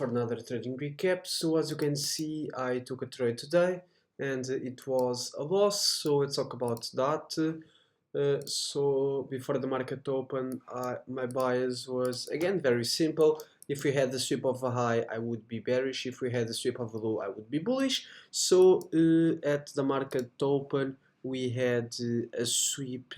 for another trading recap. So as you can see, I took a trade today and it was a loss, so let's talk about that. So before the market opened, my bias was again very simple. If we had the sweep of a high, I would be bearish. If we had the sweep of a low, I would be bullish. So at the market open, we had a sweep.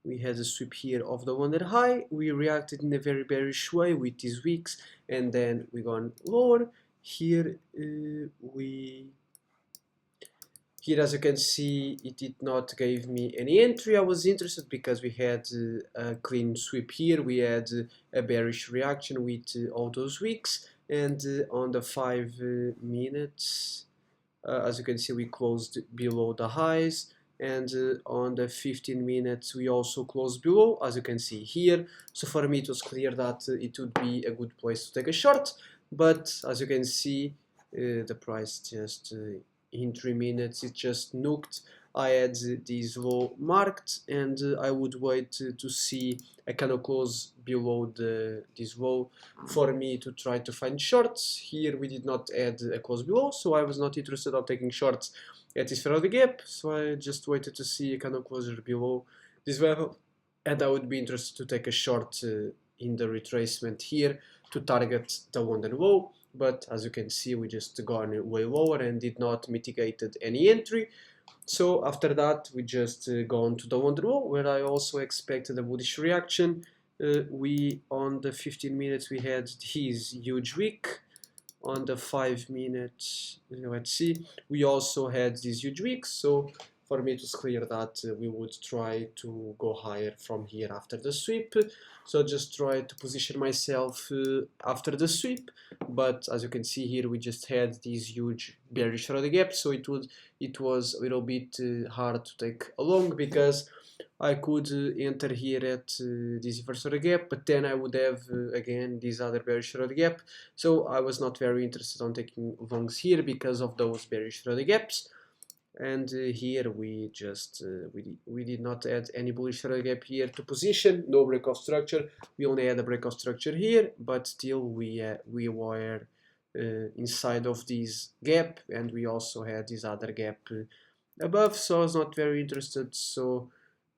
We had a sweep here of the one high. We reacted in a very bearish way with these wicks, and then we gone lower. Here as you can see, it did not give me any entry. I was interested because we had a clean sweep here. We had a bearish reaction with all those wicks, and on the 5 minutes, as you can see, we closed below the highs, and on the 15 minutes we also closed below, as you can see here. So for me it was clear that it would be a good place to take a short, but as you can see, the price just in 3 minutes it just nuked. I had this low marked, and I would wait to see a candle close below this low for me to try to find shorts. Here we did not add a close below, so I was not interested in taking shorts at this Faraday gap, so I just waited to see a candle closure below this level, and I would be interested to take a short in the retracement here to target the London low. But as you can see, we just gone way lower and did not mitigated any entry. So after that, we just gone to the London low, where I also expected a bullish reaction. We on the 15 minutes we had his huge wick. On the 5 minutes, let's see, we also had this huge wick. So for me it was clear that we would try to go higher from here after the sweep. So just try to position myself after the sweep, but as you can see here, we just had this huge bearish Faraday gap, so it was a little bit hard to take a long, because I could enter here at this first Faraday gap, but then I would have again this other bearish Faraday gap. So I was not very interested on taking longs here because of those bearish Faraday gaps. And here we just we did not add any bullish Faraday gap here to position. No break of structure. We only had a break of structure here, but still we were inside of this gap, and we also had this other gap above. So I was not very interested. So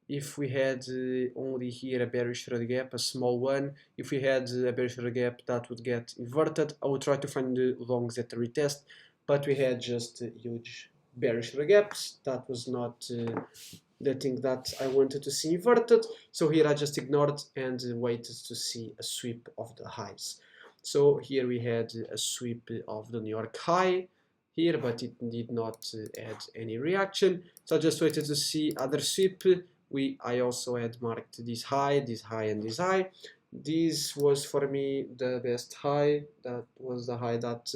if we had only here a bearish Faraday gap, a small one, if we had a bearish Faraday gap that would get inverted, I would try to find the longs at the retest, but we had just huge bearish gaps. That was not the thing that I wanted to see inverted. So here I just ignored and waited to see a sweep of the highs. So here we had a sweep of the New York high here, but it did not add any reaction. So I just waited to see other sweep. I also had marked this high, and this high. This was for me the best high. That was the high that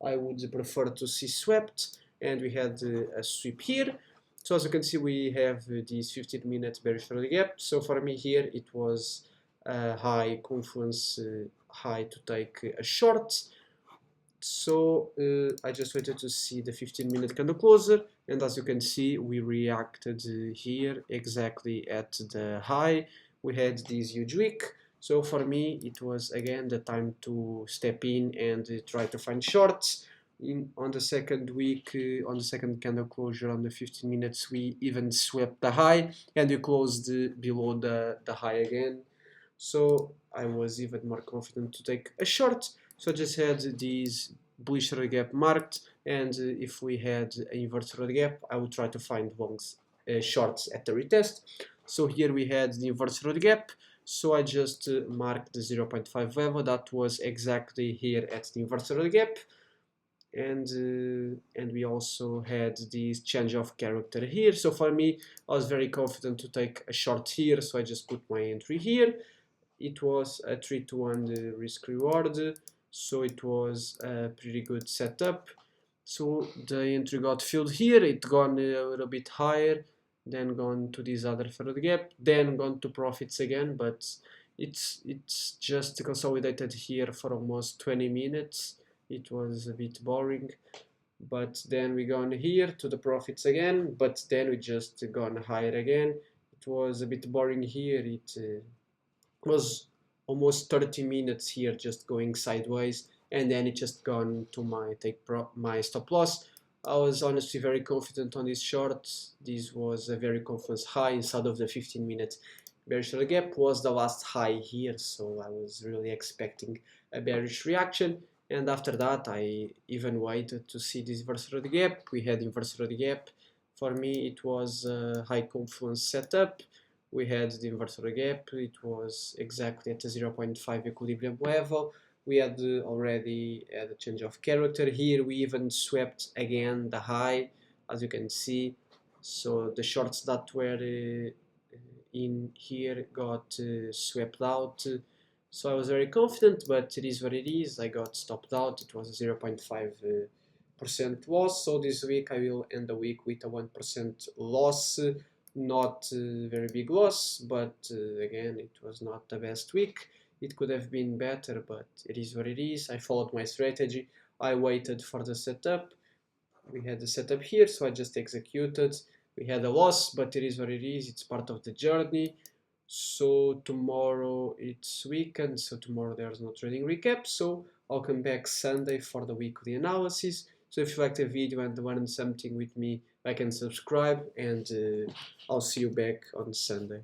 I would prefer to see swept, and we had a sweep here. So as you can see, we have this 15-minute bearish Faraday gap. So for me here, it was a high confluence high to take a short. So I just waited to see the 15-minute candle closer, and as you can see, we reacted here exactly at the high. We had this huge wick. So for me, it was again the time to step in and try to find shorts. On the second week, on the second candle closure on the 15 minutes, we even swept the high, and we closed below the high again. So I was even more confident to take a short. So I just had this bullish Faraday gap marked, and if we had an inverted Faraday gap, I would try to find longs, shorts at the retest. So here we had the inverted Faraday gap. So I just marked the 0.5 level. That was exactly here at the inverted Faraday gap. And we also had this change of character here. So for me, I was very confident to take a short here, so I just put my entry here. It was a 3-to-1 risk reward, so it was a pretty good setup. So the entry got filled here, it gone a little bit higher, then gone to this other Faraday gap, then gone to profits again, but it's just consolidated here for almost 20 minutes. It was a bit boring, but then we gone here to the profits again, but then we just gone higher again. It was a bit boring here. It was almost 30 minutes here just going sideways, and then it just gone to my stop loss. I was honestly very confident on this short. This was a very confidence high inside of the 15-minute bearish gap, was the last high here, so I was really expecting a bearish reaction. And after that, I even waited to see this inverse red gap. We had inverse red gap. For me, it was a high confluence setup. We had the inverse red gap. It was exactly at the 0.5 equilibrium level. We had already had a change of character here. We even swept again the high, as you can see. So the shorts that were in here got swept out. So I was very confident, but it is what it is. I got stopped out. It was a 0.5% loss. So this week I will end the week with a 1% loss. Not very big loss, but again, it was not the best week. It could have been better, but it is what it is. I followed my strategy. I waited for the setup. We had the setup here, so I just executed. We had a loss, but it is what it is. It's part of the journey. So tomorrow it's weekend, so tomorrow there's no trading recap. So I'll come back Sunday for the weekly analysis. So if you liked the video and learned something with me, like and subscribe, and I'll see you back on Sunday.